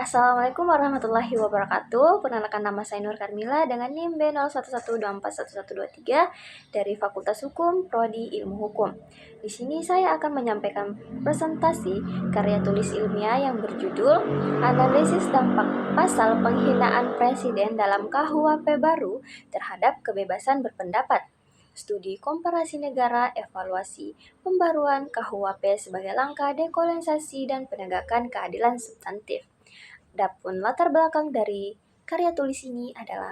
Assalamualaikum warahmatullahi wabarakatuh. Perkenalkan, nama saya Nur Karmila dengan NIM B01124123 dari Fakultas Hukum Prodi Ilmu Hukum. Di sini saya akan menyampaikan presentasi karya tulis ilmiah yang berjudul Analisis Dampak Pasal Penghinaan Presiden dalam KUHP Baru Terhadap Kebebasan Berpendapat. Studi komparasi negara, evaluasi pembaruan KUHP sebagai langkah dekolonisasi dan penegakan keadilan substantif. Adapun latar belakang dari karya tulis ini adalah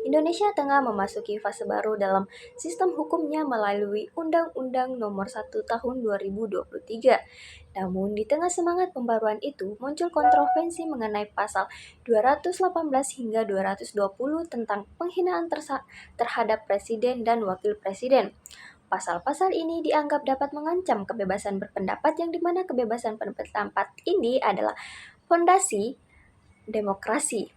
Indonesia tengah memasuki fase baru dalam sistem hukumnya melalui Undang-Undang Nomor 1 Tahun 2023. Namun, di tengah semangat pembaruan itu, muncul kontroversi mengenai pasal 218 hingga 220 tentang penghinaan terhadap presiden dan wakil presiden. Pasal-pasal ini dianggap dapat mengancam kebebasan berpendapat, yang dimana kebebasan berpendapat ini adalah fondasi demokrasi.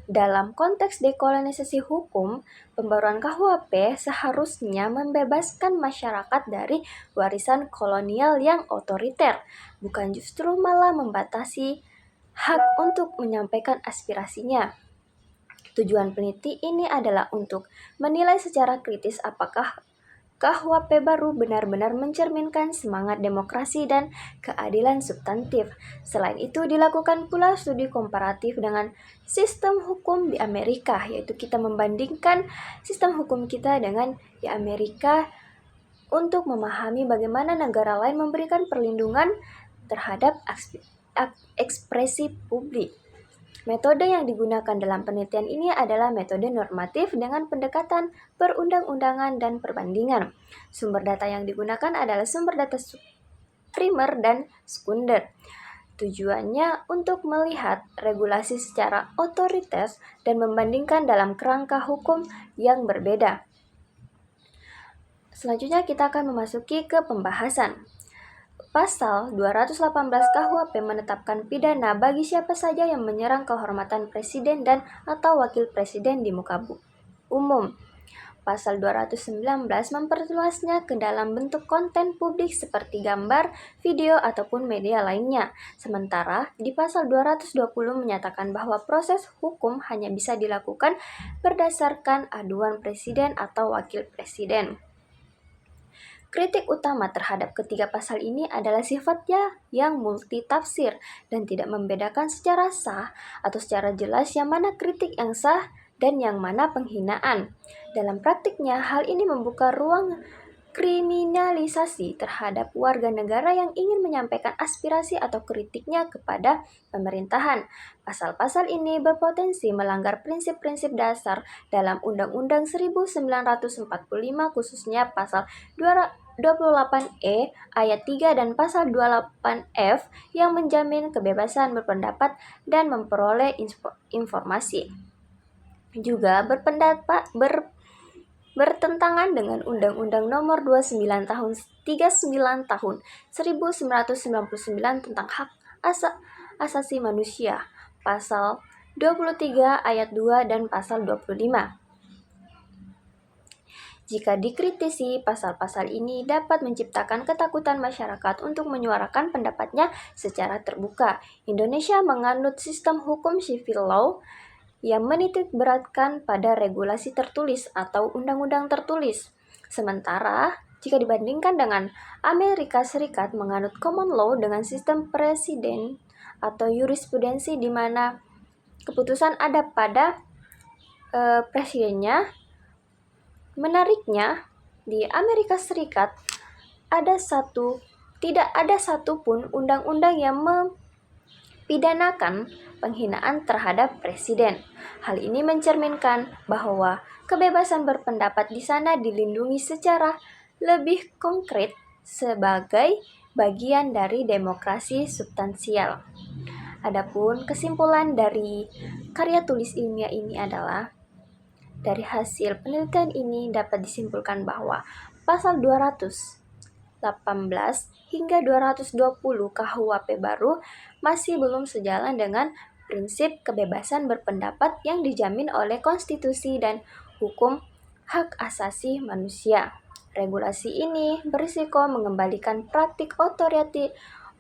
Dalam konteks dekolonisasi hukum, pembaruan KUHP seharusnya membebaskan masyarakat dari warisan kolonial yang otoriter, bukan justru malah membatasi hak untuk menyampaikan aspirasinya. Tujuan peneliti ini adalah untuk menilai secara kritis apakah KUHP baru benar-benar mencerminkan semangat demokrasi dan keadilan substantif. Selain itu, dilakukan pula studi komparatif dengan sistem hukum di Amerika, yaitu kita membandingkan sistem hukum kita dengan di Amerika untuk memahami bagaimana negara lain memberikan perlindungan terhadap ekspresi publik. Metode yang digunakan dalam penelitian ini adalah metode normatif dengan pendekatan perundang-undangan dan perbandingan. Sumber data yang digunakan adalah sumber data primer dan sekunder. Tujuannya untuk melihat regulasi secara otoritas dan membandingkan dalam kerangka hukum yang berbeda. Selanjutnya kita akan memasuki ke pembahasan. Pasal 218 KUHP menetapkan pidana bagi siapa saja yang menyerang kehormatan presiden dan atau wakil presiden di muka umum. Pasal 219 memperluasnya ke dalam bentuk konten publik seperti gambar, video, ataupun media lainnya. Sementara di pasal 220 menyatakan bahwa proses hukum hanya bisa dilakukan berdasarkan aduan presiden atau wakil presiden. Kritik utama terhadap ketiga pasal ini adalah sifatnya yang multitafsir dan tidak membedakan secara sah atau secara jelas yang mana kritik yang sah dan yang mana penghinaan. Dalam praktiknya, hal ini membuka ruang kriminalisasi terhadap warga negara yang ingin menyampaikan aspirasi atau kritiknya kepada pemerintahan. Pasal-pasal ini berpotensi melanggar prinsip-prinsip dasar dalam Undang-Undang 1945, khususnya pasal 28E ayat 3 dan pasal 28F yang menjamin kebebasan berpendapat dan memperoleh informasi. Juga bertentangan dengan Undang-Undang Nomor 29 Tahun 1999 tentang hak asasi manusia, pasal 23 ayat 2 dan pasal 25. Jika dikritisi, pasal-pasal ini dapat menciptakan ketakutan masyarakat untuk menyuarakan pendapatnya secara terbuka. Indonesia menganut sistem hukum civil law yang menitik beratkan pada regulasi tertulis atau undang-undang tertulis. Sementara, jika dibandingkan dengan Amerika Serikat menganut common law dengan sistem presiden atau jurisprudensi di mana keputusan ada pada presidennya. Menariknya, di Amerika Serikat tidak ada satupun undang-undang yang mempidanakan penghinaan terhadap presiden. Hal ini mencerminkan bahwa kebebasan berpendapat di sana dilindungi secara lebih konkret sebagai bagian dari demokrasi substansial. Adapun kesimpulan dari karya tulis ilmiah ini adalah, dari hasil penelitian ini dapat disimpulkan bahwa pasal 218 hingga 220 KUHP baru masih belum sejalan dengan prinsip kebebasan berpendapat yang dijamin oleh konstitusi dan hukum hak asasi manusia. Regulasi ini berisiko mengembalikan praktik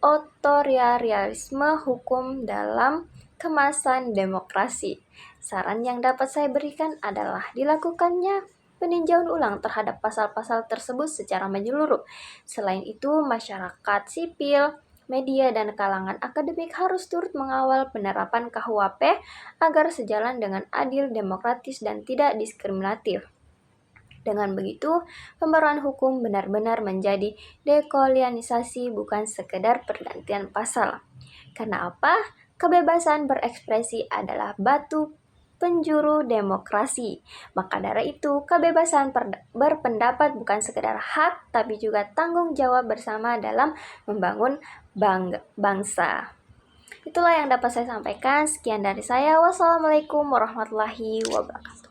otoritarianisme hukum dalam kemasan demokrasi. Saran yang dapat saya berikan adalah dilakukannya peninjauan ulang terhadap pasal-pasal tersebut secara menyeluruh. Selain itu, masyarakat sipil, media, dan kalangan akademik harus turut mengawal penerapan KUHP agar sejalan dengan adil, demokratis, dan tidak diskriminatif. Dengan begitu, pembaruan hukum benar-benar menjadi dekolonialisasi, bukan sekedar pergantian pasal. Karena apa? Kebebasan berekspresi adalah batu penjuru demokrasi. Maka dari itu, kebebasan berpendapat bukan sekedar hak, tapi juga tanggung jawab bersama dalam membangun bangsa. Itulah yang dapat saya sampaikan. Sekian dari saya. Wassalamualaikum warahmatullahi wabarakatuh.